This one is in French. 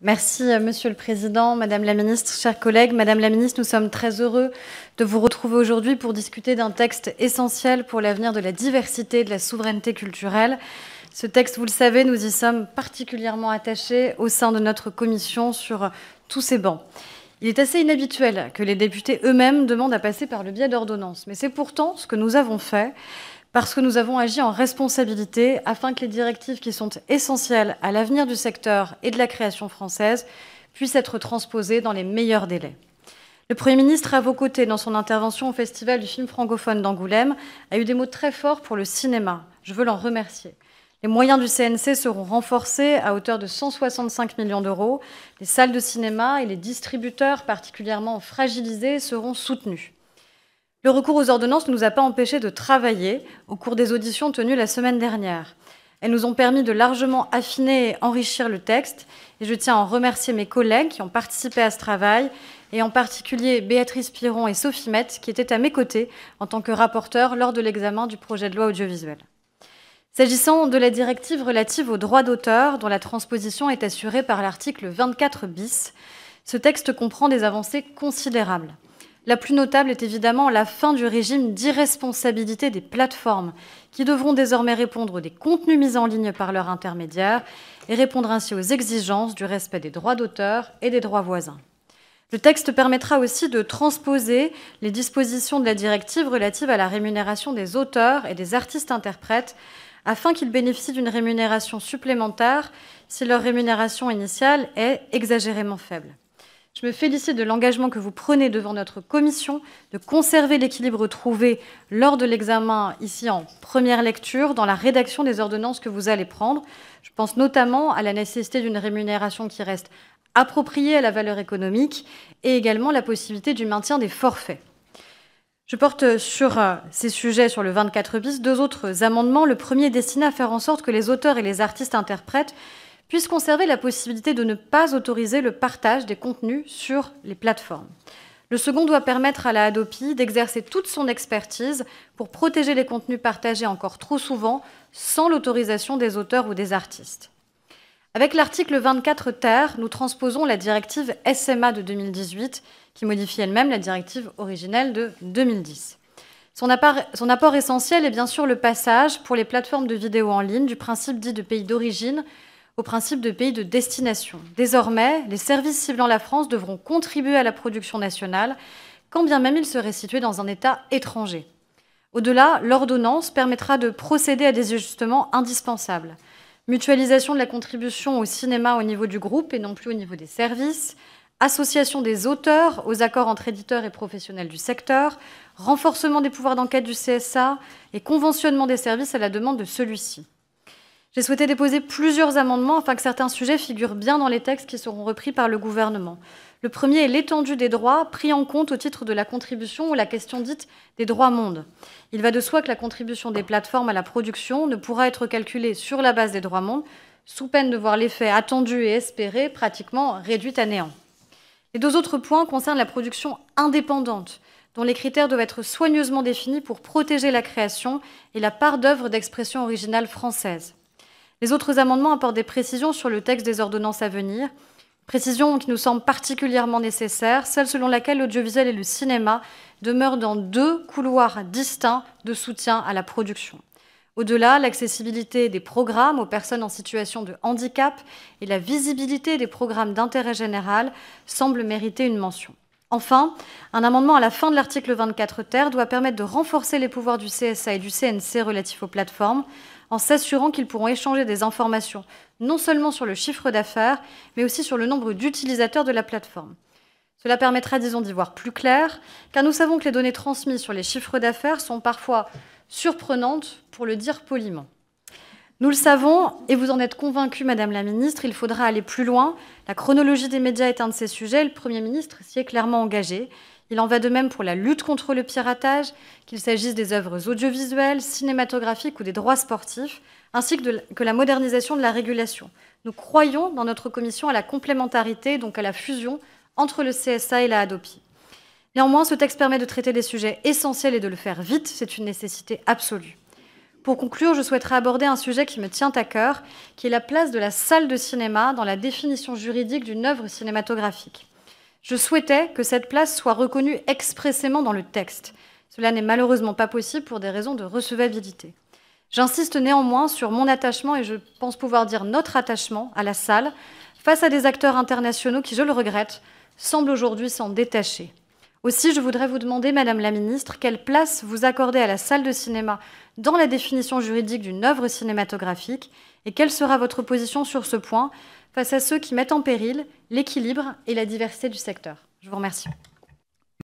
Merci, Monsieur le Président, Madame la Ministre, chers collègues. Madame la Ministre, nous sommes très heureux de vous retrouver aujourd'hui pour discuter d'un texte essentiel pour l'avenir de la diversité et de la souveraineté culturelle. Ce texte, vous le savez, nous y sommes particulièrement attachés au sein de notre commission sur tous ces bancs. Il est assez inhabituel que les députés eux-mêmes demandent à passer par le biais d'ordonnances, mais c'est pourtant ce que nous avons fait, parce que nous avons agi en responsabilité afin que les directives qui sont essentielles à l'avenir du secteur et de la création française puissent être transposées dans les meilleurs délais. Le Premier ministre, à vos côtés, dans son intervention au Festival du film francophone d'Angoulême, a eu des mots très forts pour le cinéma. Je veux l'en remercier. Les moyens du CNC seront renforcés à hauteur de 165 millions d'euros. Les salles de cinéma et les distributeurs particulièrement fragilisés seront soutenus. Le recours aux ordonnances ne nous a pas empêchés de travailler au cours des auditions tenues la semaine dernière. Elles nous ont permis de largement affiner et enrichir le texte. Et je tiens à en remercier mes collègues qui ont participé à ce travail, et en particulier Béatrice Piron et Sophie Mette, qui étaient à mes côtés en tant que rapporteurs lors de l'examen du projet de loi audiovisuel. S'agissant de la directive relative aux droits d'auteur, dont la transposition est assurée par l'article 24 bis, ce texte comprend des avancées considérables. La plus notable est évidemment la fin du régime d'irresponsabilité des plateformes, qui devront désormais répondre des contenus mis en ligne par leur intermédiaire et répondre ainsi aux exigences du respect des droits d'auteur et des droits voisins. Le texte permettra aussi de transposer les dispositions de la directive relative à la rémunération des auteurs et des artistes-interprètes afin qu'ils bénéficient d'une rémunération supplémentaire si leur rémunération initiale est exagérément faible. Je me félicite de l'engagement que vous prenez devant notre commission de conserver l'équilibre trouvé lors de l'examen ici en première lecture dans la rédaction des ordonnances que vous allez prendre. Je pense notamment à la nécessité d'une rémunération qui reste appropriée à la valeur économique et également la possibilité du maintien des forfaits. Je porte sur ces sujets, sur le 24 bis, deux autres amendements. Le premier est destiné à faire en sorte que les auteurs et les artistes-interprètes puissent conserver la possibilité de ne pas autoriser le partage des contenus sur les plateformes. Le second doit permettre à la Hadopi d'exercer toute son expertise pour protéger les contenus partagés encore trop souvent sans l'autorisation des auteurs ou des artistes. Avec l'article 24 ter, nous transposons la directive SMA de 2018, qui modifie elle-même la directive originelle de 2010. Son apport essentiel est bien sûr le passage pour les plateformes de vidéo en ligne du principe dit de pays d'origine au principe de pays de destination. Désormais, les services ciblant la France devront contribuer à la production nationale, quand bien même ils seraient situés dans un État étranger. Au-delà, l'ordonnance permettra de procéder à des ajustements indispensables. Mutualisation de la contribution au cinéma au niveau du groupe et non plus au niveau des services, association des auteurs aux accords entre éditeurs et professionnels du secteur, renforcement des pouvoirs d'enquête du CSA et conventionnement des services à la demande de celui-ci. J'ai souhaité déposer plusieurs amendements afin que certains sujets figurent bien dans les textes qui seront repris par le gouvernement. Le premier est l'étendue des droits pris en compte au titre de la contribution ou la question dite des droits mondes. Il va de soi que la contribution des plateformes à la production ne pourra être calculée sur la base des droits mondes, sous peine de voir l'effet attendu et espéré pratiquement réduit à néant. Les deux autres points concernent la production indépendante, dont les critères doivent être soigneusement définis pour protéger la création et la part d'œuvres d'expression originale française. Les autres amendements apportent des précisions sur le texte des ordonnances à venir, précisions qui nous semblent particulièrement nécessaires, celle selon laquelle l'audiovisuel et le cinéma demeurent dans deux couloirs distincts de soutien à la production. Au-delà, l'accessibilité des programmes aux personnes en situation de handicap et la visibilité des programmes d'intérêt général semblent mériter une mention. Enfin, un amendement à la fin de l'article 24 ter doit permettre de renforcer les pouvoirs du CSA et du CNC relatifs aux plateformes, en s'assurant qu'ils pourront échanger des informations non seulement sur le chiffre d'affaires, mais aussi sur le nombre d'utilisateurs de la plateforme. Cela permettra, disons, d'y voir plus clair, car nous savons que les données transmises sur les chiffres d'affaires sont parfois surprenantes, pour le dire poliment. Nous le savons, et vous en êtes convaincue, Madame la Ministre, il faudra aller plus loin. La chronologie des médias est un de ces sujets, le Premier ministre s'y est clairement engagé. Il en va de même pour la lutte contre le piratage, qu'il s'agisse des œuvres audiovisuelles, cinématographiques ou des droits sportifs, ainsi que la modernisation de la régulation. Nous croyons dans notre commission à la complémentarité, donc à la fusion entre le CSA et la Hadopi. Néanmoins, ce texte permet de traiter des sujets essentiels et de le faire vite, c'est une nécessité absolue. Pour conclure, je souhaiterais aborder un sujet qui me tient à cœur, qui est la place de la salle de cinéma dans la définition juridique d'une œuvre cinématographique. Je souhaitais que cette place soit reconnue expressément dans le texte. Cela n'est malheureusement pas possible pour des raisons de recevabilité. J'insiste néanmoins sur mon attachement, et je pense pouvoir dire notre attachement, à la salle, face à des acteurs internationaux qui, je le regrette, semblent aujourd'hui s'en détacher. Aussi, je voudrais vous demander, Madame la Ministre, quelle place vous accordez à la salle de cinéma dans la définition juridique d'une œuvre cinématographique, et quelle sera votre position sur ce point face à ceux qui mettent en péril l'équilibre et la diversité du secteur. Je vous remercie.